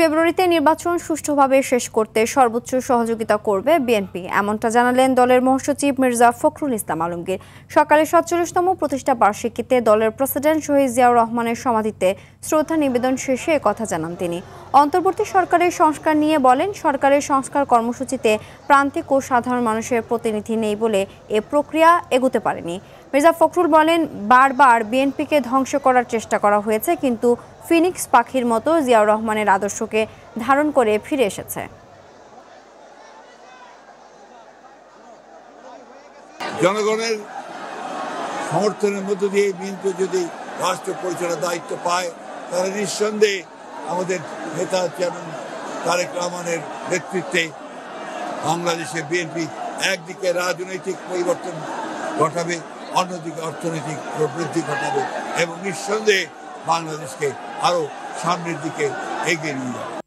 ফেব্রুয়ারিতে নির্বাচন সুষ্ঠুভাবে শেষ করতে সর্বোচ্চ সহযোগিতা করবে বিএনপি, এমনটা জানালেন দলের মহাসচিব মির্জা ফখরুল ইসলাম আলমগীর। সকালে ৪৭তম প্রতিষ্ঠা বার্ষিকীতে দলের প্রেসিডেন্ট শহীদ জিয়াউর রহমানের সমাধিতে শ্রদ্ধা নিবেদন শেষে একথা জানান তিনি। অন্তর্বর্তী সরকারের সংস্কার নিয়ে বলেন, সরকারের সংস্কার কর্মসূচিতে প্রান্তিক ও সাধারণ মানুষের প্রতিনিধি নেই বলে এ প্রক্রিয়া এগোতে পারেনি। মির্জা ফখরুল বলেন, বারবার বিএনপিকে ধ্বংস করার চেষ্টা করা হয়েছে, কিন্তু ফিনিক্স পাখির মতো জিয়াউর রহমানের আদর্শকে ধারণ করে ফিরে এসেছে। জনগণের সমর্থনের মধ্য দিয়ে বিএনপি যদি রাষ্ট্র পরিচালনার দায়িত্ব পায়, তাহলে নিঃসন্দেহে আমাদের নেতা চেয়ারম্যান তারেক রহমানের নেতৃত্বে বাংলাদেশের বিএনপি একদিকে রাজনৈতিক পরিবর্তন ঘটাবে, অন্যদিকে অর্থনৈতিক প্রবৃদ্ধি ঘটাবে এবং নিঃসন্দেহে বাংলাদেশকে আরো সামনের দিকে এগিয়ে নিয়ে যাবে।